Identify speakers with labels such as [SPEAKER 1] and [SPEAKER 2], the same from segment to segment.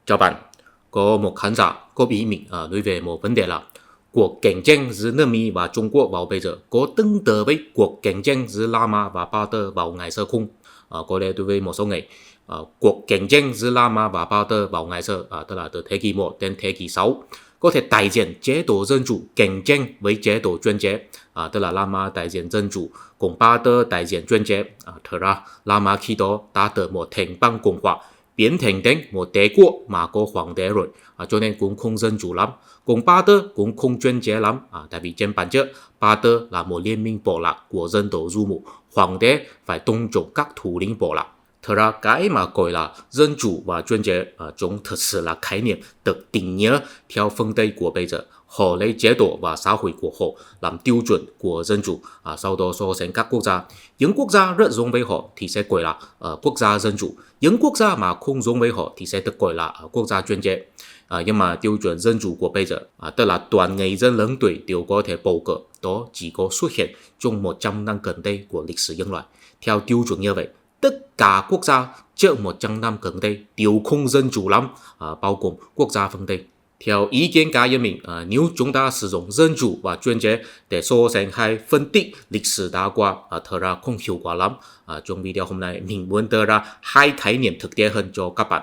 [SPEAKER 1] Chào bạn, có một khán giả có ý mình nói về một vấn đề là cuộc cạnh tranh giữa nước Mỹ và Trung Quốc vào bây giờ có tương tự với cuộc cạnh tranh giữa Lama và Barter vào ngày xưa không? Có lẽ đối với một số người, cuộc cạnh tranh giữa Lama và Barter vào ngày xưa, tức là từ thế kỷ 1 đến thế kỷ 6, có thể đại diện chế độ dân chủ cạnh tranh với chế độ chuyên chế, tức là Lama đại diện dân chủ, còn Barter đại diện chuyên chế. Thật ra Lama khi đó đã từ một thành bang Cộng hòa biến thành đến một đế quốc mà có hoàng đế rồi, cho nên cũng không dân chủ lắm. Còn Barter cũng không chuyên chế lắm, tại vì trên bản chất Barter là một liên minh bộ lạc của dân tộc du mục, hoàng đế phải tôn trọng các thủ lĩnh bộ lạc. Thật ra cái mà gọi là dân chủ và chuyên chế, chúng thật sự là khái niệm được định nghĩa theo phương Tây của bây giờ. Họ lấy chế độ và xã hội của họ làm tiêu chuẩn của dân chủ, sau đó so sánh các quốc gia. Những quốc gia rất giống với họ thì sẽ gọi là quốc gia dân chủ. Những quốc gia mà không giống với họ thì sẽ được gọi là quốc gia chuyên chế. Nhưng mà tiêu chuẩn dân chủ của bây giờ, tức là toàn người dân lớn tuổi đều có thể bầu cử, đó chỉ có xuất hiện trong 100 năm gần đây của lịch sử nhân loại. Theo tiêu chuẩn như vậy, tất cả quốc gia trước 100 năm gần đây đều không dân chủ lắm, bao gồm quốc gia phương Tây. Theo ý kiến cá nhân mình, nếu chúng ta sử dụng dân chủ và chuyên chế để so sánh hay phân tích lịch sử đã qua, thật ra không hiệu quả lắm. Trong video hôm nay, mình muốn đưa ra hai khái niệm thực tế hơn cho các bạn,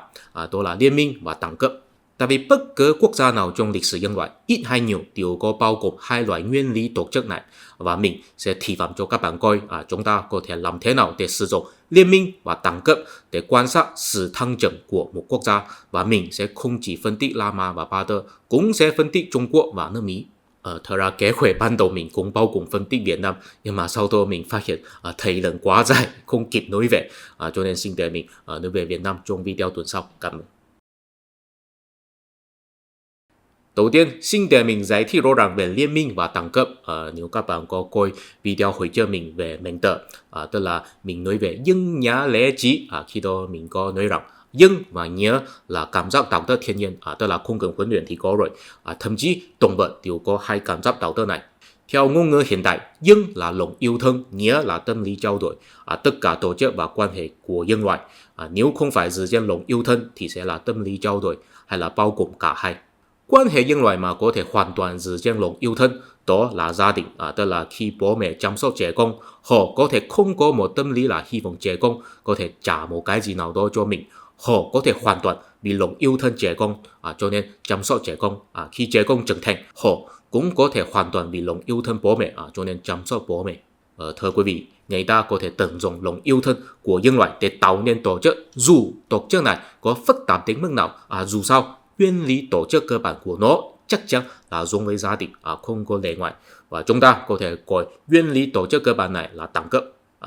[SPEAKER 1] đó là liên minh và đẳng cấp. Tại vì bất cứ quốc gia nào trong lịch sử nhân loại, ít hay nhiều đều có bao gồm hai loại nguyên lý tổ chức này. Và mình sẽ thị phạm cho các bạn coi chúng ta có thể làm thế nào để sử dụng liên minh và đẳng cấp để quan sát sự thăng trưởng của một quốc gia. Và mình sẽ không chỉ phân tích Lama và Barter, cũng sẽ phân tích Trung Quốc và nước Mỹ. Thật ra kế hoạch ban đầu mình cũng bao gồm phân tích Việt Nam, nhưng mà sau đó mình phát hiện thời lượng quá dài, không kịp nói về, cho nên xin để mình nói về Việt Nam trong video tuần sau. Cảm ơn. Đầu tiên, xin để mình giải thích rõ ràng về liên minh và đẳng cấp. Nếu các bạn có coi video hồi trước mình về mentor, tức là mình nói về dân nhã lễ trí, khi đó mình có nói rằng dân và nhã là cảm giác đạo đức thiên nhiên, tức là không cần huấn luyện thì có rồi. Thậm chí động vật đều có hai cảm giác đạo đức này. Theo ngôn ngữ hiện đại, dân là lòng yêu thương, nhã là tâm lý trao đổi, tất cả tổ chức và quan hệ của nhân loại. Nếu không phải dựa trên lòng yêu thương thì sẽ là tâm lý trao đổi, hay là bao gồm cả hai. Quan hệ nhân loại mà có thể hoàn toàn dựa trên lòng yêu thương, đó là gia đình, tức là khi bố mẹ chăm sóc trẻ con, họ có thể không có một tâm lý là hy vọng trẻ con có thể trả một cái gì nào đó cho mình. Họ có thể hoàn toàn vì lòng yêu thương trẻ con, cho nên chăm sóc trẻ con. Khi trẻ con trưởng thành, họ cũng có thể hoàn toàn vì lòng yêu thương bố mẹ, cho nên chăm sóc bố mẹ. Thưa quý vị, người ta có thể tận dụng lòng yêu thương của nhân loại để tạo nên tổ chức, dù tổ chức này có phức tạp đến mức nào, dù sao nguyên lý tổ chức cơ bản của nó chắc chắn là giống với gia đình, không có lệ ngoại. Và chúng ta có thể gọi nguyên lý tổ chức cơ bản này là đẳng cấp.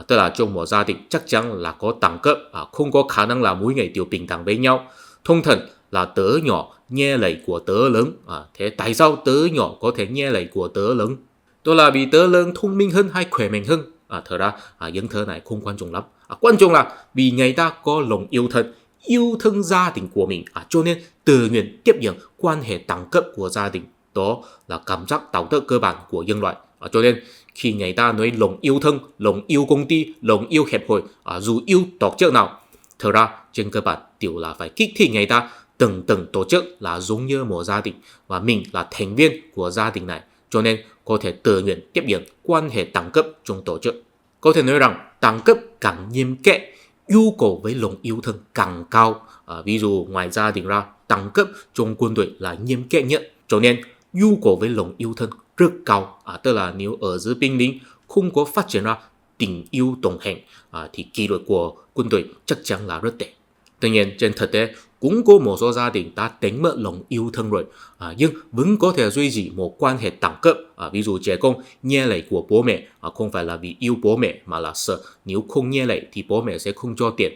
[SPEAKER 1] Tức là trong một gia đình chắc chắn là có đẳng cấp, không có khả năng là mỗi người đều bình đẳng với nhau. Thông thường là tớ nhỏ nghe lời của tớ lớn. Thế tại sao tớ nhỏ có thể nghe lời của tớ lớn? Đó là vì tớ lớn thông minh hơn hay khỏe mạnh hơn? Thật ra những thứ này không quan trọng lắm. Quan trọng là vì người ta có lòng yêu thương gia đình của mình, cho nên tự nguyện tiếp nhận quan hệ đẳng cấp của gia đình. Đó là cảm giác đạo đức cơ bản của nhân loại. Cho nên khi người ta nói lòng yêu thương, lòng yêu công ty, lòng yêu hiệp hội, dù yêu tổ chức nào, thật ra trên cơ bản đều là phải kích thích người ta từng tổ chức là giống như một gia đình, và mình là thành viên của gia đình này, cho nên có thể tự nguyện tiếp nhận quan hệ đẳng cấp trong tổ chức. Có thể nói rằng đẳng cấp càng nghiêm khắc, yêu cầu với lòng yêu thương càng cao. Ví dụ ngoài gia đình ra, đẳng cấp trong quân đội là nghiêm khắc nhất, cho nên yêu cầu với lòng yêu thương rất cao. Tức là nếu ở giữa binh lính không có phát triển ra tình yêu đồng hành, thì kỷ luật của quân đội chắc chắn là rất tệ. Tuy nhiên trên thực tế cũng có một số gia đình đã đánh mất lòng yêu thương rồi, nhưng vẫn có thể duy trì một quan hệ đẳng cấp. Ví dụ trẻ con nghe lời của bố mẹ, không phải là vì yêu bố mẹ mà là sợ nếu không nghe lời thì bố mẹ sẽ không cho tiền.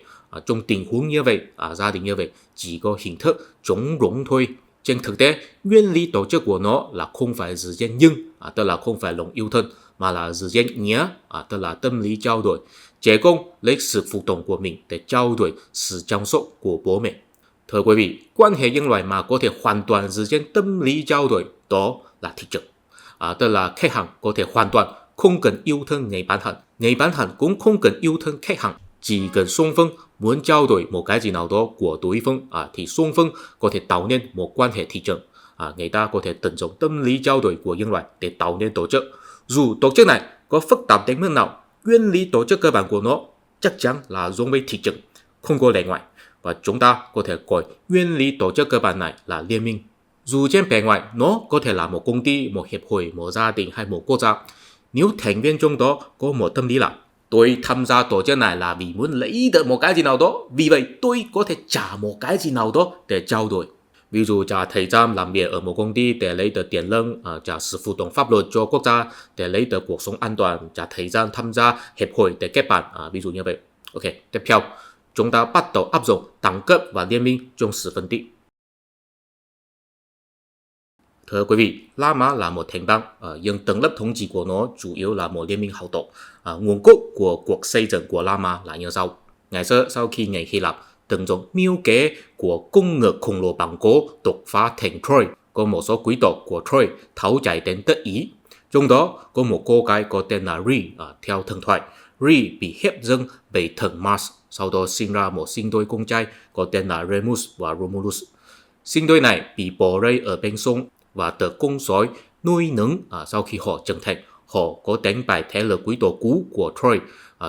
[SPEAKER 1] Trong tình huống như vậy, gia đình như vậy chỉ có hình thức trống rỗng thôi. Trên thực tế, nguyên lý tổ chức của nó là không phải dựa trên nhưng, tức là không phải lòng yêu thương, mà là dựa trên nhớ, tức là tâm lý trao đổi. Trẻ con lấy sự phục tùng của mình để trao đổi sự chăm sóc của bố mẹ. Thưa quý vị, quan hệ nhân loại mà có thể hoàn toàn dựa trên tâm lý trao đổi, đó là thị trường. Tức là khách hàng có thể hoàn toàn không cần yêu thương người bán hàng cũng không cần yêu thương khách hàng. chỉ cần song phương muốn trao đổi một cái gì nào đó của đối phương thì song phương có thể tạo nên một quan hệ thị trường. Người ta có thể tận dụng tâm lý trao đổi của nhân loại để tạo nên tổ chức. Dù tổ chức này có phức tạp đến mức nào, nguyên lý tổ chức cơ bản của nó chắc chắn là giống với thị trường, không có lệ ngoại. Và chúng ta có thể gọi nguyên lý tổ chức cơ bản này là liên minh. Dù trên bề ngoài nó có thể là một công ty, một hiệp hội, một gia đình hay một quốc gia, nếu thành viên trong đó có một tâm lý là tôi tham gia tổ chức này là vì muốn lấy được một cái gì nào đó, vì vậy tôi có thể trả một cái gì nào đó để trao đổi. Ví dụ trả thời gian làm việc ở một công ty để lấy được tiền lương, trả sự phụ thuộc pháp luật cho quốc gia để lấy được cuộc sống an toàn, trả thời gian tham gia hiệp hội để kết bạn, ví dụ như vậy. Ok, tiếp theo chúng ta bắt đầu áp dụng đẳng cấp và liên minh trong sự phân tích. Thưa quý vị, La Mã là một thành bang, nhưng tầng lớp thống trị của nó chủ yếu là một liên minh hậu tộc. Nguồn gốc của cuộc xây dựng của La Mã là như sau. Ngày xưa, sau khi người Hy Lạp tận dụng mưu kế của cung ngựa khổng lồ bằng gỗ đột phá thành Troy, có một số quý tộc của Troy tháo chạy đến đất Ý. Trong đó có một cô gái có tên là Rhea. Theo thần thoại, Rhea bị hiếp dâng bởi thần Mars, sau đó sinh ra một sinh đôi con trai có tên là Remus và Romulus. Sinh đôi này bị bỏ rơi ở bên sông và được con sói nuôi nấng. Sau khi họ trưởng thành, họ có đánh bại thế lực quý tộc cũ của Troy.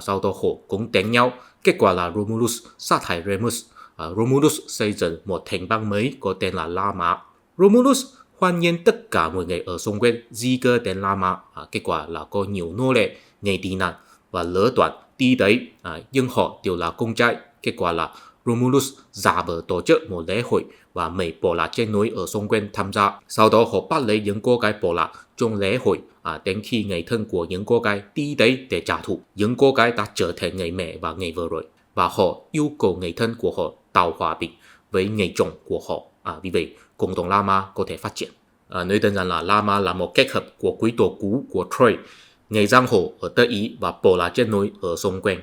[SPEAKER 1] Sau đó họ cũng đánh nhau. Kết quả là Romulus sát hại Remus. Romulus xây dựng một thành bang mới có tên là La Mã. Romulus hoan nghênh tất cả mọi người ở xung quanh di cư đến La Mã. Kết quả là có nhiều nô lệ, người tị nạn và lỡ đoạn đi đấy, nhưng họ đều là con trai. Kết quả là Romulus giả vờ tổ chức một lễ hội và mời bộ lạc trên núi ở xung quanh tham gia. Sau đó họ bắt lấy những cô gái bộ lạc trong lễ hội, đến khi người thân của những cô gái đi đấy để trả thù. Những cô gái đã trở thành người mẹ và người vợ rồi, và họ yêu cầu người thân của họ tạo hòa bình với người chồng của họ. Vì vậy, cộng đồng La Mã có thể phát triển. Nói đơn giản là La Mã là một kết hợp của quý tộc cũ của Troy, người giang hồ ở Tây Ý và bộ lạc trên núi ở xung quanh.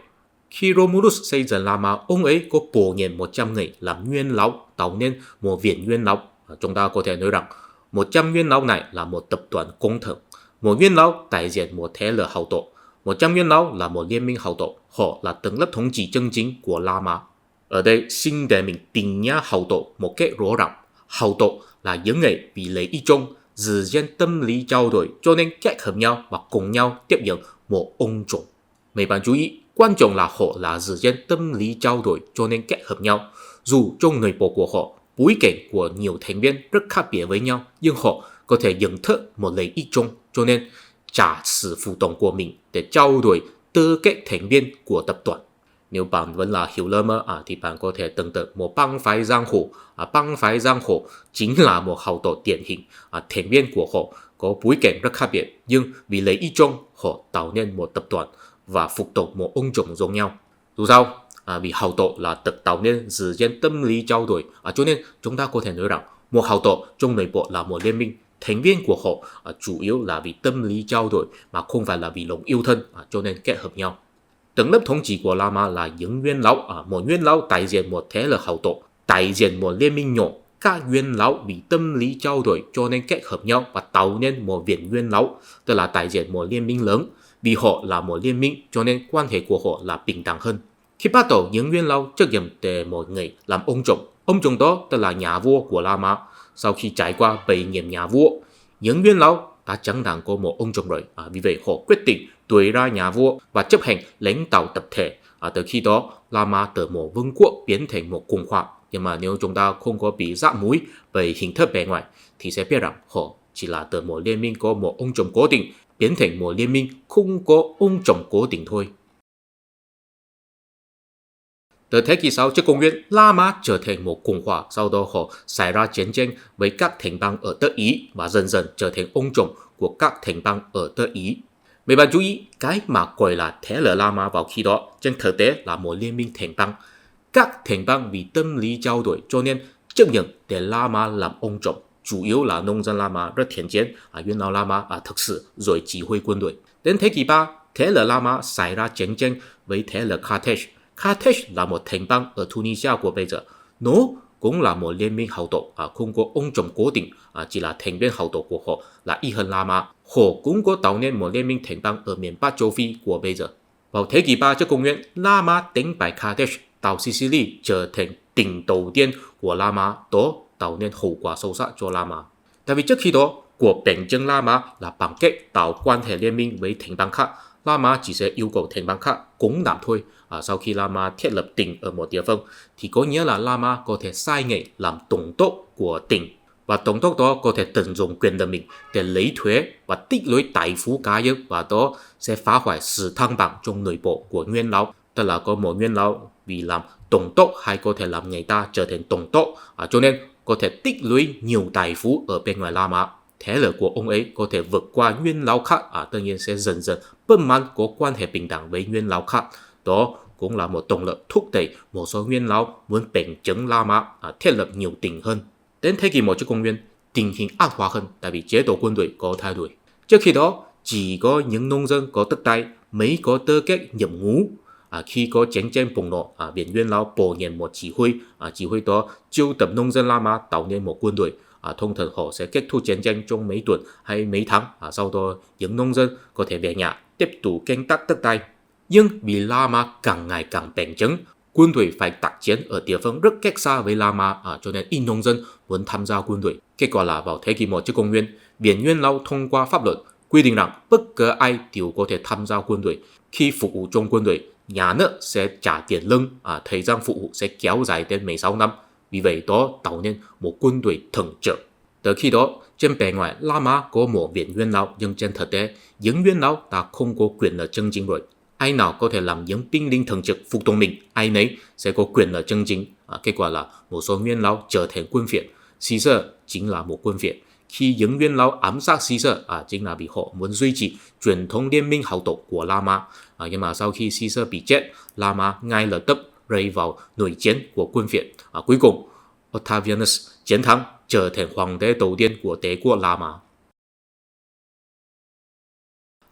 [SPEAKER 1] Khi Romulus xây dựng La Mã, ông ấy có bổ nhiệm 100 người làm nguyên lão, tạo nên một viện nguyên lão. Chúng ta có thể nói rằng 100 nguyên lão này là một tập đoàn công thường. Một nguyên lão đại diện một thế lực hậu tộc, 100 nguyên lão là một liên minh hậu tộc. Họ là tầng lớp thống trị chân chính của La Mã. Ở đây xin để mình định nghĩa hậu tộc một cách rõ ràng. Hậu tộc là những người vì lợi ích chung, giữ gìn tâm lý trao đổi, cho nên kết hợp nhau và cùng nhau tiếp nhận một ông chủ. Mấy bạn chú ý, quan trọng là họ là giữ gìn tâm lý trao đổi, cho nên kết hợp nhau. Dù trong nội bộ của họ, bối cảnh của nhiều thành viên rất khác biệt với nhau, nhưng họ có thể nhận thức một lợi ích chung, cho nên trả sự phụ thuộc của mình để trao đổi tư cách thành viên của tập đoàn. Nếu bạn vẫn là hiểu lầm thì bạn có thể tưởng tượng một bang phái giang hồ. Bang phái giang hồ chính là một hậu tộc điển hình. Thành viên của họ có bối cảnh rất khác biệt, nhưng vì lợi ích chung, họ tạo nên một tập đoàn và phục tùng một ông chủ giống nhau. Dù sao, vì hậu tộc là được tạo nên giữ gìn tâm lý trao đổi, cho nên chúng ta có thể nói rằng một hậu tộc trong nội bộ là một liên minh. Thành viên của họ chủ yếu là vì tâm lý trao đổi mà không phải là vì lòng yêu thân, cho nên kết hợp nhau. Tầng lớp thống trị của La Mã là những nguyên lão. Một nguyên lão đại diện một thế lực hậu tộc, đại diện một liên minh nhỏ. Các nguyên lão vì tâm lý trao đổi cho nên kết hợp nhau và tạo nên một viện nguyên lão, tức là đại diện một liên minh lớn. Vì họ là một liên minh cho nên quan hệ của họ là bình đẳng hơn. Khi bắt đầu, những nguyên lão trách nhiệm để một người làm ông chủ đó tức là nhà vua của La Mã. Sau khi trải qua 7 nhiệm nhà vua, những nguyên lão đã chẳng đáng có một ông chủ rồi. Vì vậy họ quyết định đuổi ra nhà vua và chấp hành lãnh đạo tập thể. Từ khi đó, La Mã từ một vương quốc biến thành một công hòa. Nhưng mà nếu chúng ta không có bị dã mũi bởi hình thức bề ngoài thì sẽ biết rằng họ chỉ là từ một liên minh có một ông chủ cố định biến thành một liên minh không có ông chủ cố định thôi. Từ thế kỷ 6 trước công nguyên, La Mã trở thành một công hòa. Sau đó họ xảy ra chiến tranh với các thành bang ở Tây Ý và dần dần trở thành ông chủ của các thành bang ở Tây Ý. Mấy bạn chú ý, cái mà gọi là thế lực La Mã vào khi đó trên thực tế là một liên minh thành bang. Các thành bang vì tâm lý trao đổi cho nên chấp nhận để La Mã làm ông chủ. Chủ yếu là nông dân La Mã rất thiện chiến, nguyên lão La Mã thực sự rồi chỉ huy quân đội. Đến thế kỷ 3, thế lực La Mã xảy ra chiến tranh với thế lực Carthage. Carthage là một thành bang ở Tunisia của bây giờ. Nó cũng là một liên minh hậu tộc, không có ông chủ cố định, chỉ là thành viên hậu tộc của họ là ít hơn La Mã. Họ cũng có tạo nên một liên minh thành bang ở miền Bắc châu Phi của bây giờ. Vào thế kỷ 3 trước công nguyên, La Mã đánh bại Carthage, tạo Sicily trở thành tỉnh đầu tiên của La Mã, đó tạo nên hậu quả sâu sắc cho La Mã. Tại vì trước khi đó, cuộc đánh tranh La Mã là bằng cách tạo quan hệ liên minh với thành bang khác. La Mã chỉ sẽ yêu cầu thành bang khác cúng đảm thôi. Sau khi La Mã thiết lập tỉnh ở một địa phương, thì có nghĩa là La Mã có thể sai nghề làm tổng đốc của tỉnh. Và tổng đốc đó có thể tận dụng quyền lực mình để lấy thuế và tích lũy tài phú cá nhân, và đó sẽ phá hoại sự thăng bằng trong nội bộ của nguyên lão. Tức là có một nguyên lão vì làm tổng đốc hay có thể làm người ta trở thành tổng đốc, cho nên có thể tích lũy nhiều tài phú ở bên ngoài La Mã. Thế lực của ông ấy có thể vượt qua nguyên lão khác, tự nhiên sẽ dần dần bất mãn có quan hệ bình đẳng với nguyên lão khác. Đó cũng là một động lực thúc đẩy một số nguyên lão muốn bành trướng La Mã, thiết lập nhiều tỉnh hơn. Đến thế kỷ 1 trước công nguyên, tình hình ác hóa hơn tại vì chế độ quân đội có thay đổi. Trước khi đó, chỉ có những nông dân có đất đai mới có tư cách nhập ngũ. Khi có chiến tranh bùng nổ, Biển Nguyên lão bổ nhiệm một chỉ huy đó chiêu tập nông dân La Mã tạo nên một quân đội. Thông thường họ sẽ kết thúc chiến tranh trong mấy tuần hay mấy tháng. Sau đó những nông dân có thể về nhà tiếp tục canh tác đất đai. Nhưng vì La Mã càng ngày càng bành trướng, quân đội phải tác chiến ở địa phương rất cách xa với La Mã, cho nên ít nông dân muốn tham gia quân đội. Kết quả là vào thế kỷ 1 trước công nguyên, Biển Nguyên lão thông qua pháp luật quy định rằng bất cứ ai đều có thể tham gia quân đội. Khi phục vụ trong quân đội, nhà nước sẽ trả tiền lương, thời gian phục vụ sẽ kéo dài đến 16 năm. Vì vậy đó tạo nên một quân đội thường trực. Từ khi đó, trên bề ngoài La Mã có một Viện Nguyên lão, nhưng trên thực tế, những Nguyên lão đã không có quyền lực chân chính rồi. Ai nào có thể làm những binh lính thường trực phục tùng mình, ai nấy sẽ có quyền lực chân chính. Kết quả là một số Nguyên lão trở thành quân phiệt. Caesar chính là một quân phiệt. Khi những Nguyên lão ám sát Caesar, chính là vì họ muốn duy trì truyền thống liên minh hậu tộc của La Mã. Nhưng mà sau khi Caesar bị chết, La Mã ngay lập tức rơi vào nội chiến của quân phiệt. Cuối cùng, Octavianus chiến thắng, trở thành hoàng đế đầu tiên của đế quốc La Mã.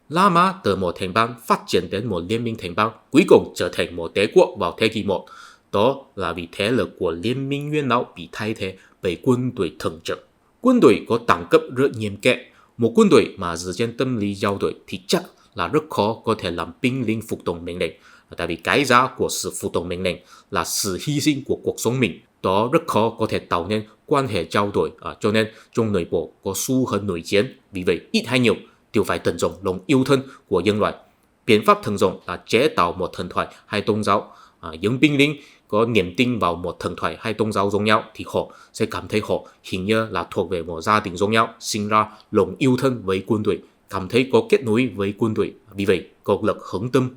[SPEAKER 1] La Mã từ một thành bang phát triển đến một liên minh thành bang, cuối cùng trở thành một đế quốc vào thế kỷ 1. Đó là vì thế lực của liên minh Nguyên lão bị thay thế bởi quân đội thường trực. Quân đội có đẳng cấp rất nghiêm khắc. Một quân đội mà dựa trên tâm lý giao đổi thì chắc là rất khó có thể làm binh lính phục tùng mệnh lệnh. Tại vì cái giá của sự phục tùng mệnh lệnh là sự hy sinh của cuộc sống mình. Đó rất khó có thể tạo nên quan hệ trao đổi, cho nên trong nội bộ có xu hướng nội chiến. Vì vậy ít hay nhiều đều phải tận dụng lòng yêu thương của nhân loại. Biện pháp thường dùng là chế tạo một thần thoại hay tôn giáo. Những binh lính có niềm tin vào một thần thoại hay tôn giáo giống nhau thì họ sẽ cảm thấy họ hình như là thuộc về một gia đình giống nhau, sinh ra lòng yêu thương với quân đội, cảm thấy có kết nối với quân đội, vì vậy có lực hướng tâm.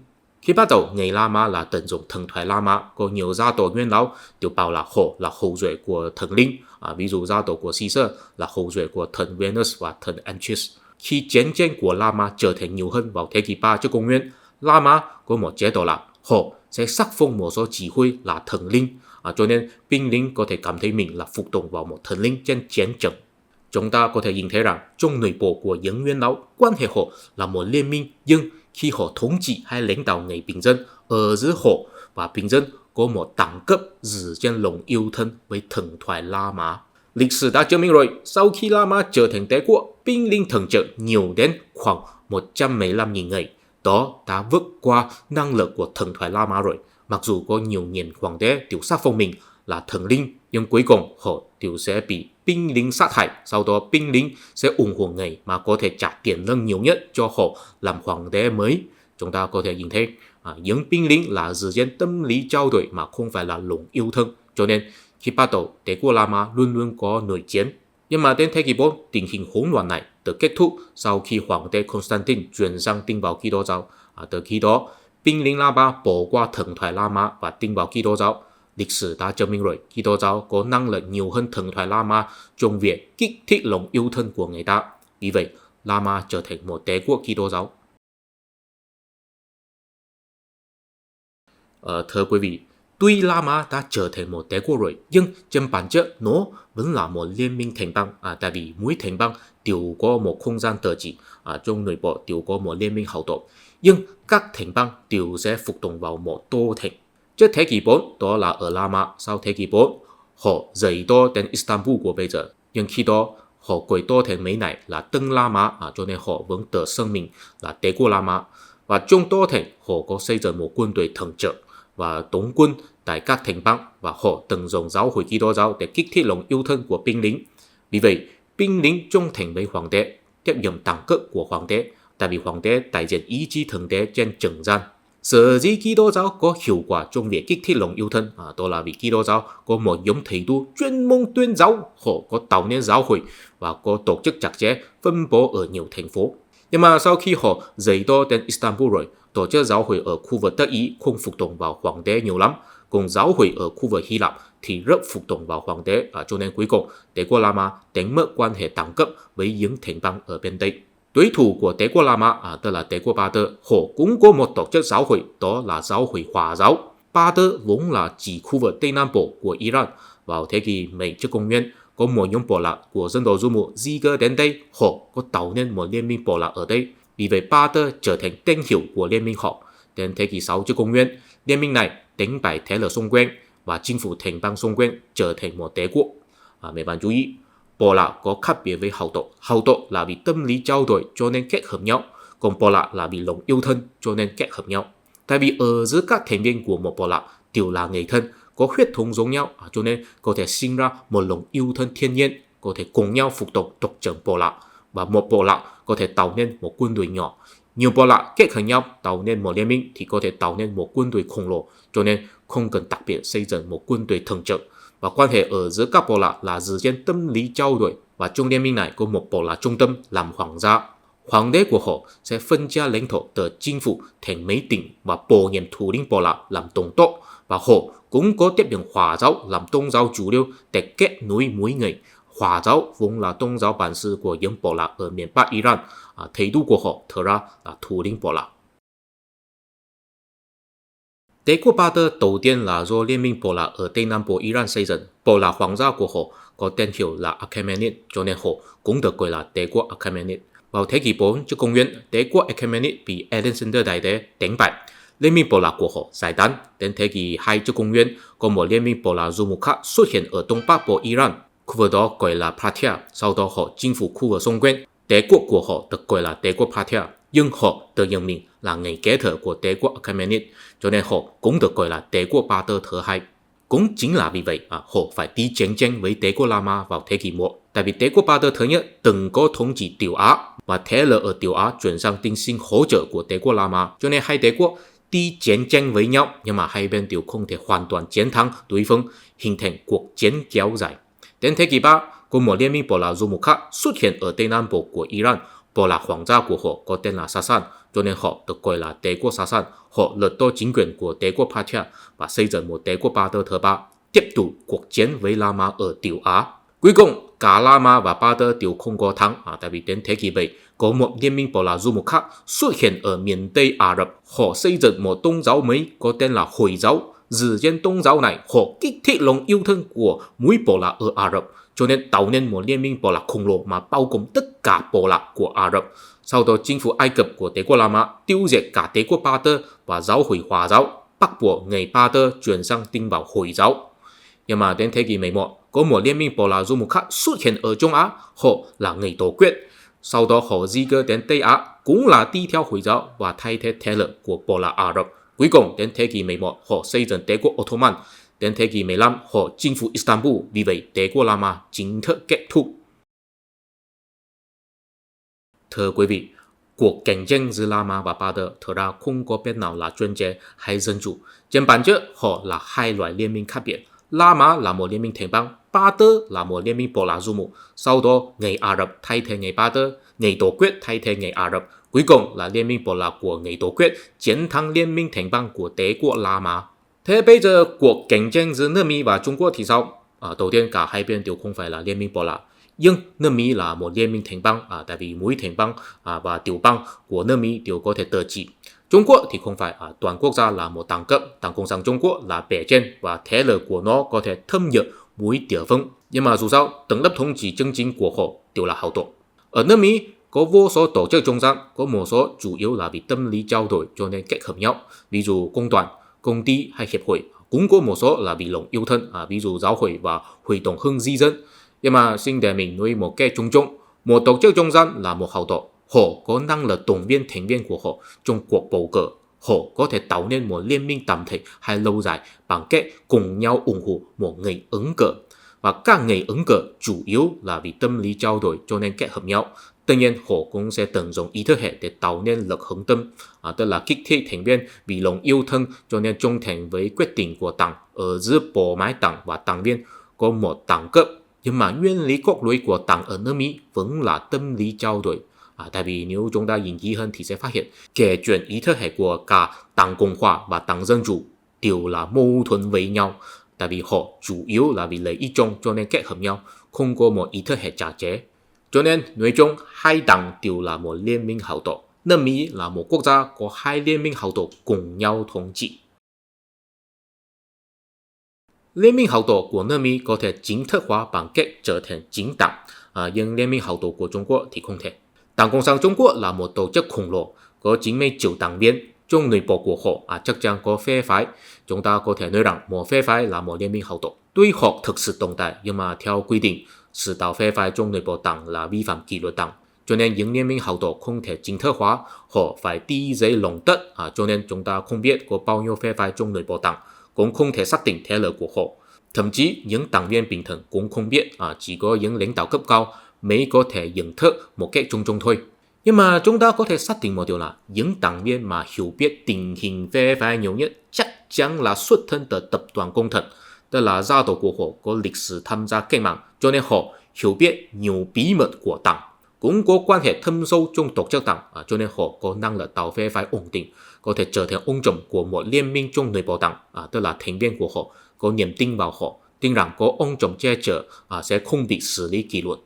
[SPEAKER 1] Khi bắt đầu người La Mã là tận dụng thần thoại La Mã, có nhiều gia tộc nguyên lão đều bảo là họ là hậu duệ của thần linh. Ví dụ gia tộc của Caesar là hậu duệ của thần Venus và thần Anchis. Khi chiến tranh của La Mã trở thành nhiều hơn vào thế kỷ 3 trước công nguyên, La Mã có một chế độ là họ sẽ sắc phong một số chỉ huy là thần linh, cho nên binh lính có thể cảm thấy mình là phục tùng vào một thần linh trên chiến trường. Chúng ta có thể nhìn thấy rằng trong nội bộ của những nguyên lão, quan hệ họ là một liên minh, nhưng khi họ thống trị hay lãnh đạo người bình dân, ở giữa họ và bình dân có một đẳng cấp dựa trên lòng yêu thương với thần thoại La Mã. Lịch sử đã chứng minh rồi, sau khi La Mã trở thành đế quốc, binh lính thường trực nhiều đến khoảng 115.000 người. Đó đã vượt qua năng lực của thần thoại La Mã rồi. Mặc dù có nhiều nghìn hoàng đế đều sắc phong mình là thần linh, nhưng cuối cùng họ đều sẽ bị binh lính sát hại. Sau đó binh lính sẽ ủng hộ người mà có thể trả tiền lương nhiều nhất cho họ làm hoàng đế mới. Chúng ta có thể nhìn thấy những binh lính là dựa trên tâm lý trao đổi mà không phải là lòng yêu thương. Cho nên khi bắt đầu, đế quốc La Mã luôn luôn có nội chiến. Nhưng mà đến thế kỷ 4, tình hình hỗn loạn này được kết thúc sau khi hoàng đế Constantine chuyển sang tin vào Kitô giáo. Từ khi đó, binh lính La Mã bỏ qua thần thoại La Mã và tin vào Kitô giáo. Lịch sử đã chứng minh rồi, Kitô giáo có năng lực nhiều hơn thần thoại La Mã trong việc kích thích lòng yêu thương của người ta. Vì vậy, La Mã trở thành một đế quốc Kitô giáo. Thưa quý vị, tuy La Mã đã trở thành một đế quốc rồi, nhưng trên bản chất nó vẫn là một liên minh thành bang. Tại vì mỗi thành bang đều có một không gian tự trị, trong nội bộ đều có một liên minh hậu tộc. Nhưng các thành bang đều sẽ phục tùng vào một đô thành. Trước thế kỷ 4, đó là ở La Mã. Sau thế kỷ 4, họ rời đô đến Istanbul của bây giờ. Nhưng khi đó, họ quay đô thành mấy này là Tân La Mã, cho nên họ vẫn tự xưng mình là đế quốc La Mã. và trong đó thì họ có xây dựng một quân đội thần trợ và đóng quân tại các thành bang và họ tận dụng giáo hội Kitô giáo để kích thích lòng yêu thương của binh lính. Vì vậy, binh lính trung thành với hoàng đế, tiếp nhận đẳng cấp của hoàng đế, tại vì hoàng đế đại diện ý chí thượng đế trên trần gian. Sở dĩ Kitô giáo có hiệu quả trong việc kích thích lòng yêu thương, đó là vì Kitô giáo có một nhóm thầy tu chuyên môn tuyên giáo, họ có tạo nên giáo hội và có tổ chức chặt chẽ phân bố ở nhiều thành phố. Nhưng mà sau khi họ rời đô đến Istanbul rồi, tổ chức giáo hội ở khu vực Tây Ý không phục tùng vào hoàng đế nhiều lắm, còn giáo hội ở khu vực Hy Lạp thì rất phục tùng vào hoàng đế, cho nên cuối cùng đế quốc La Mã đánh mất quan hệ đẳng cấp với những thành bang ở bên Tây. Đối thủ của đế quốc La Mã, tức là đế quốc Ba Tư, họ cũng có một tổ chức giáo hội, đó là giáo hội Hòa giáo. Ba Tư vốn là chỉ khu vực Tây Nam Bộ của Iran. Vào thế kỷ 10 trước công nguyên, có một nhóm bộ lạc của dân tộc du mục di cư đến đây, họ có tạo nên một liên minh bộ lạc ở đây. Vì vậy Ba Tư trở thành tên hiệu của liên minh họ. Đến thế kỷ 6 trước công nguyên, liên minh này đánh bại thế lực xung quanh và chinh phục thành bang xung quanh, trở thành một đế quốc. Mấy bạn chú ý, bộ lạc có khác biệt với hậu tộc. Hậu tộc là vì tâm lý trao đổi cho nên kết hợp nhau, còn bộ lạc là vì lòng yêu thân cho nên kết hợp nhau. Tại vì ở giữa các thành viên của một bộ lạc đều là người thân, có huyết thống giống nhau, cho nên có thể sinh ra một lòng yêu thân thiên nhiên, có thể cùng nhau phục tùng tộc trưởng bộ lạc, và một bộ lạc có thể tạo nên một quân đội nhỏ. Nhiều bộ lạc kết hợp nhau tạo nên một liên minh thì có thể tạo nên một quân đội khổng lồ, cho nên không cần đặc biệt xây dựng một quân đội thần trợ. Và quan hệ ở giữa các bộ lạc là dựa trên tâm lý trao đổi, và trong liên minh này có một bộ lạc trung tâm làm hoàng gia. Hoàng đế của họ sẽ phân chia lãnh thổ từ chính phủ thành mấy tỉnh và bổ nhiệm thủ lĩnh bộ lạc làm tổng督, và họ cũng có tiếp nhận Hòa giáo làm tôn giáo chủ yếu để kết nối mỗi người. Hòa giáo vốn là tôn giáo bản xứ của những bộ lạc ở miền Bắc Iran, thầy tu của họ thực ra là thủ lĩnh bộ lạc. Đế quốc Ba Tư đầu tiên là do liên minh bộ lạc ở Tây Nam Bộ Iran xây dựng. Bộ lạc hoàng gia của họ có tên hiệu là Achaemenid, cho nên họ cũng được gọi là đế quốc Achaemenid. Vào thế kỷ 4 trước công nguyên, đế quốc Achaemenid bị Alexander Đại Đế đánh bại. Liên minh bộ lạc của họ giải tán. Đến thế kỷ 2 trước công nguyên, có một liên minh bộ lạc du mục khác xuất hiện ở Đông Bắc Bộ Iran. Khu vực đó gọi là Parthia. Sau đó họ chinh phục khu vực xung quanh. Đế quốc của họ được gọi là đế quốc Parthia, nhưng họ tự nhận mình là người kế thừa của đế quốc Achaemenid, cho nên họ cũng được gọi là đế quốc Ba Tư thứ hai. Cũng chính là vì vậy họ phải đi chiến tranh với đế quốc La Mã vào thế kỷ 1. Tại vì đế quốc Ba Tư thứ nhất từng có thống trị Tiểu Á, và thế lực ở Tiểu Á chuyển sang tinh sinh hỗ trợ của đế quốc La Mã, cho nên hai đế quốc đi chiến tranh với nhau, nhưng mà hai bên đều không thể hoàn toàn chiến thắng đối phương, hình thành cuộc chiến kéo dài. Đến thế kỷ 3, có một liên minh bộ lạc du mục khác xuất hiện ở Tây Nam Bộ của Iran. Bộ lạc hoàng gia của họ có tên là Sasan, cho nên họ được gọi là đế quốc Sasan. Họ lật đổ chính quyền của đế quốc Parthia và xây dựng một đế quốc Ba Tư thứ ba, tiếp tục cuộc chiến với La Mã ở Tiểu Á. Cuối cùng, cả La Mã và Ba Tư đều không có thắng, tại vì đến thế kỷ 7, có một liên minh bộ lạc du mục khác xuất hiện ở miền Tây Ả Rập. Họ xây dựng một tôn giáo mới có tên là Hồi giáo. Dựa trên tôn giáo này, họ kích thích lòng yêu thương của mỗi bộ lạc ở Ả Rập, cho nên tạo nên một liên minh bộ lạc khổng lồ mà bao gồm tất cả bộ lạc của Ả Rập. Sau đó chính phủ Ai Cập của đế quốc La Mã tiêu diệt cả đế quốc Ba Tư và giáo hội Hòa giáo, bắt buộc người Ba Tư chuyển sang tin vào Hồi giáo. Nhưng mà đến thế kỷ 11, có một liên minh bộ lạc du mục khác xuất hiện ở Trung Á, họ là người Tổ Quyết. Sau đó họ di cư đến Tây Á, cũng là đi theo Hồi giáo và thay thế thế lực của bộ lạc Ả Rập. Cuối cùng đến thế kỷ 11, họ xây dựng đế quốc Ottoman. Đến thế kỷ 15, họ chinh phục Istanbul, vì vậy đế quốc La Mã chính thức kết thúc. Thưa quý vị, cuộc cạnh tranh giữa La Mã và Ba Tư thực ra không có bên nào là chuyên chế hay dân chủ. Trên bản chất, họ là hai loại liên minh khác biệt. La Mã là một liên minh thành bang, Ba Tư là một liên minh bộ lạc du mục. Sau đó, người Ả Rập thay thế người Ba Tư, người Tổ Quyết thay thế người Ả Rập. Cuối cùng là liên minh bộ lạc của người Tổ Quyết chiến thắng liên minh thành bang của đế quốc La Mã. Thế bây giờ cuộc cạnh tranh giữa nước Mỹ và Trung Quốc thì sao? Đầu tiên cả hai bên đều không phải là liên minh bộ lạc. Nhưng nước Mỹ là một liên minh thành bang, tại vì mỗi thành bang và tiểu bang của nước Mỹ đều có thể tự trị. Trung Quốc thì không phải, toàn quốc gia là một đẳng cấp, Đảng Cộng sản Trung Quốc là bề trên và thế lực của nó có thể thâm nhập mỗi địa phương. Nhưng mà dù sao, tầng lớp thống trị chân chính của họ đều là hậu tộc. Ở nước Mỹ có vô số tổ chức trung gian, có một số chủ yếu là vì tâm lý trao đổi cho nên kết hợp nhau, ví dụ công đoàn, công ty hay hiệp hội. Cũng có một số là vì lòng yêu thân, ví dụ giáo hội và hội đồng hương di dân. Nhưng mà xin để mình nói một cái chung chung, một tổ chức trung gian là một hậu tộc, họ có năng lực động viên thành viên của họ trong cuộc bầu cử. Họ có thể tạo nên một liên minh tạm thời hay lâu dài bằng cách cùng nhau ủng hộ một người ứng cử. Và các người ứng cử chủ yếu là vì tâm lý trao đổi cho nên kết hợp nhau. Tất nhiên, họ cũng sẽ tận dụng ý thức hệ để tạo nên lực hướng tâm, tức là kích thích thành viên vì lòng yêu thương cho nên trung thành với quyết định của đảng. Ở giữa bộ máy đảng và đảng viên có một đẳng cấp, nhưng mà nguyên lý cốt lõi của đảng ở nước Mỹ vẫn là tâm lý trao đổi. Tại vì nếu chúng ta nhìn kỹ hơn thì sẽ phát hiện kể chuyện ý thức hệ của cả đảng Cộng hòa và đảng Dân chủ đều là mâu thuẫn với nhau. Tại vì họ chủ yếu là vì lợi ích chung cho nên kết hợp nhau, không có một ý thức hệ chặt chẽ. Cho nên nói chung hai đảng đều là một liên minh hảo tổ. Nước Mỹ là một quốc gia có hai liên minh hảo tổ cùng nhau thống trị. Liên minh hảo tổ của nước Mỹ có thể chính thức hóa bằng cách trở thành chính đảng, nhưng liên minh hảo tổ của Trung Quốc thì không thể. Đảng Cộng sản Trung Quốc là một tổ chức khổng lồ, có 90 triệu đảng viên. Trong nội bộ của họ chắc chắn có phe phái. Chúng ta có thể nói rằng một phe phái là một liên minh hảo tổ. Tuy họ thực sự tồn tại, nhưng mà theo quy định, sự tạo phe phái trong nội bộ đảng là vi phạm kỷ luật đảng. Cho nên những liên minh hảo tổ không thể chính thức hóa, họ phải đi dưới lòng đất. Cho nên chúng ta không biết có bao nhiêu phe phái trong nội bộ đảng, cũng không thể xác định thế lực của họ. Thậm chí những đảng viên bình thường cũng không biết, chỉ có những lãnh đạo cấp cao mới có thể nhận thức một cách chung chung thôi. Nhưng mà chúng ta có thể xác định một điều là những đảng viên mà hiểu biết tình hình phe phái nhiều nhất chắc chắn là xuất thân từ tập đoàn Công thần, tức là gia tộc của họ có lịch sử tham gia cách mạng, cho nên họ hiểu biết nhiều bí mật của đảng, cũng có quan hệ thâm sâu trong tổ chức đảng, cho nên họ có năng lực tạo phe phái ổn định, có thể trở thành ông chùm của một liên minh trong nội bộ đảng, tức là thành viên của họ có niềm tin vào họ, tin rằng có ông chùm che chở sẽ không bị xử lý kỷ luật.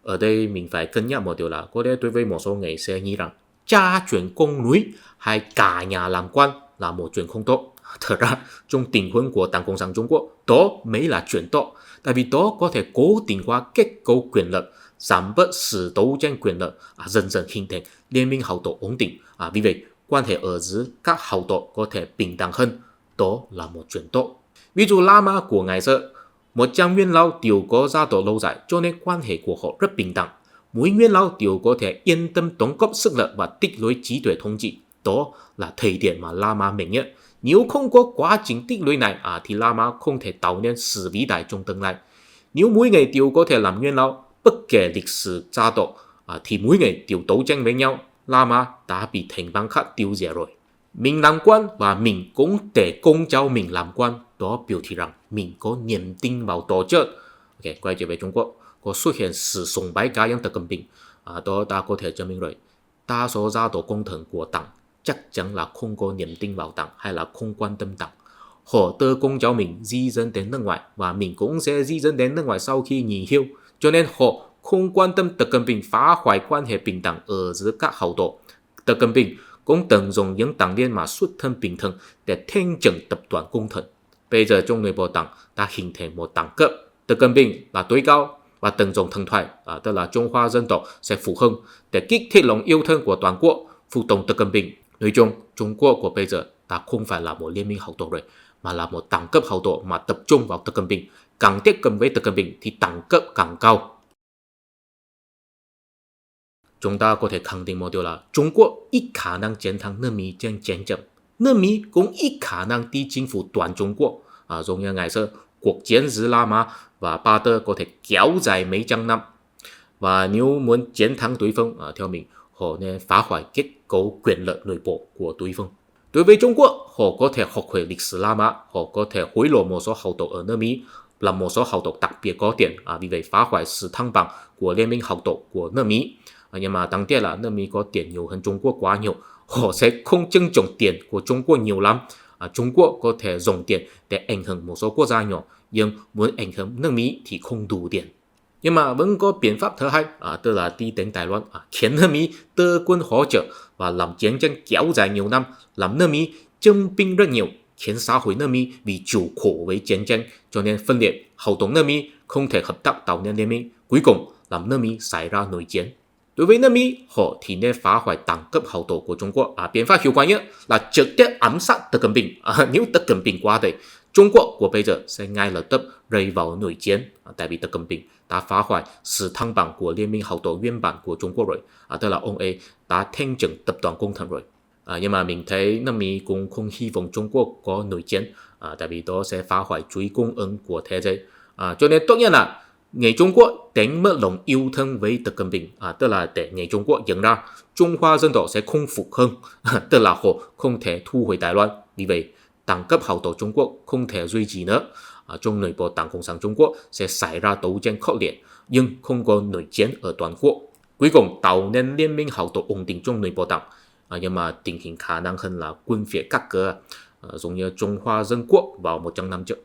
[SPEAKER 1] Ở đây mình phải cân nhắc một điều là có lẽ đối với một số người sẽ nghĩ rằng cha chuyển con núi hay cả nhà làm quan là một chuyện không tốt. Thật ra trong tình huống của Đảng Cộng sản Trung Quốc, đó mới là chuyện tốt, tại vì đó có thể cố định hóa kết cấu quyền lực, giảm bớt sự đấu tranh quyền lực, dần dần hình thành liên minh hảo tổ ổn định. Vì vậy quan hệ ở giữa các hảo tổ có thể bình đẳng hơn, đó là một chuyện tốt. Ví dụ Lama của ngày xưa, 100 nguyên lão đều có gia tộc lâu dài, cho nên quan hệ của họ rất bình đẳng. Mỗi nguyên lão đều có thể yên tâm đóng góp sức lực và tích lũy trí tuệ thống trị. Đó là thời điểm mà Lama mình nhất. Nếu không có quá trình tích lũy này thì Lama không thể tạo nên sự vĩ đại trong tương lai. Nếu mỗi người đều có thể làm nguyên lão, bất kể lịch sử gia tộc thì mỗi người đều đấu tranh với nhau, Lama đã bị thành bang khác tiêu diệt rồi. Mình làm quan và mình cũng để công cháu mình làm quan, đó biểu thị rằng mình có niềm tin vào tổ chức. Quay trở về Trung Quốc, có xuất hiện sự sùng bái cá nhân Tập Cận Bình, đó ta có thể chứng minh rồi. Đa số gia tộc công thần của đảng chắc chắn là không có niềm tin vào đảng hay là không quan tâm đảng. Họ đưa công cháu mình di dân đến nước ngoài và mình cũng sẽ di dân đến nước ngoài sau khi nghỉ hưu, cho nên họ không quan tâm Tập Cận Bình phá hoại quan hệ bình đẳng ở giữa các hảo tổ. Tập Cận Bình cũng tận dụng những đảng viên mà xuất thân bình thường để thanh trừng tập đoàn công thần. Bây giờ trong nội bộ đảng đã hình thành một đẳng cấp. Tập Cận Bình là tối cao và tận dụng thần thoại, tức là Trung Hoa dân tộc sẽ phục hưng để kích thích lòng yêu thương của toàn quốc, phục tùng Tập Cận Bình. Nói chung, Trung Quốc của bây giờ đã không phải là một liên minh hảo tổ rồi, mà là một đẳng cấp hảo tổ mà tập trung vào Tập Cận Bình. Càng tiếp cận với Tập Cận Bình thì đẳng cấp càng cao. Chúng ta có thể khẳng định một điều là Trung Quốc ít khả năng chiến thắng nước Mỹ trong chiến tranh. Nước Mỹ cũng ít khả năng đi chinh phục toàn Trung Quốc. Giống như ngày xưa, cuộc chiến giữa La Mã và Ba Tơ có thể kéo dài mấy trăm năm. Và nếu muốn chiến thắng đối phương, theo mình, họ nên phá hoại kết cấu quyền lực nội bộ của đối phương. Đối với Trung Quốc, họ có thể học hỏi lịch sử La Mã, họ có thể hối lộ một số hảo tổ ở nước Mỹ, là một số hảo tổ đặc biệt có tiền, vì vậy phá hoại sự thăng bằng của liên minh hảo tổ của nước Mỹ. Nhưng mà đáng tiếc là nước Mỹ có tiền nhiều hơn Trung Quốc quá nhiều, họ sẽ không trân trọng tiền của Trung Quốc nhiều lắm. Trung Quốc có thể dùng tiền để ảnh hưởng một số quốc gia nhỏ, nhưng muốn ảnh hưởng nước Mỹ thì không đủ tiền. Nhưng mà vẫn có biện pháp thứ hai, tức là đi đến Đài Loan, khiến nước Mỹ đưa quân hỗ trợ và làm chiến tranh kéo dài nhiều năm, làm nước Mỹ征binh rất nhiều, khiến xã hội nước Mỹ bị chịu khổ với chiến tranh, cho nên phân liệt, hậu tổng nước Mỹ không thể hợp tác tạo nên liên minh, cuối cùng làm nước Mỹ xảy ra nội chiến. Đối với nước Mỹ, họ thì nên phá hoại đẳng cấp hảo tổ của Trung Quốc. Biện pháp hiệu quả nhất là trực tiếp ám sát Tập Cận Bình. Nếu Tập Cận Bình qua đời, Trung Quốc của bây giờ sẽ ngay lập tức rơi vào nội chiến, tại vì Tập Cận Bình đã phá hoại sự thăng bằng của Liên minh hậu tổ nguyên bản của Trung Quốc rồi, tức là ông ấy đã thanh trừng tập đoàn共Sản rồi. Nhưng mà mình thấy nước Mỹ cũng không hy vọng Trung Quốc có nội chiến, tại vì đó sẽ phá hoại chuỗi cung ứng của thế giới. Cho nên tất nhiên là người Trung Quốc đánh mất lòng yêu thương với Tập Cận Bình, tức là để người Trung Quốc nhận ra Trung Hoa dân tộc sẽ không phục hưng, tức là họ không thể thu hồi Đài Loan. Vì vậy, đẳng cấp hậu tổ Trung Quốc không thể duy trì nữa. Trong nội bộ Đảng Cộng sản Trung Quốc sẽ xảy ra đấu tranh khốc liệt, nhưng không có nội chiến ở toàn quốc. Cuối cùng tạo nên liên minh hậu tổ ổn định trong nội bộ Đảng. Nhưng mà tình hình khả năng hơn là quân phiệt các cờ, giống như Trung Hoa Dân Quốc vào 100 năm trước.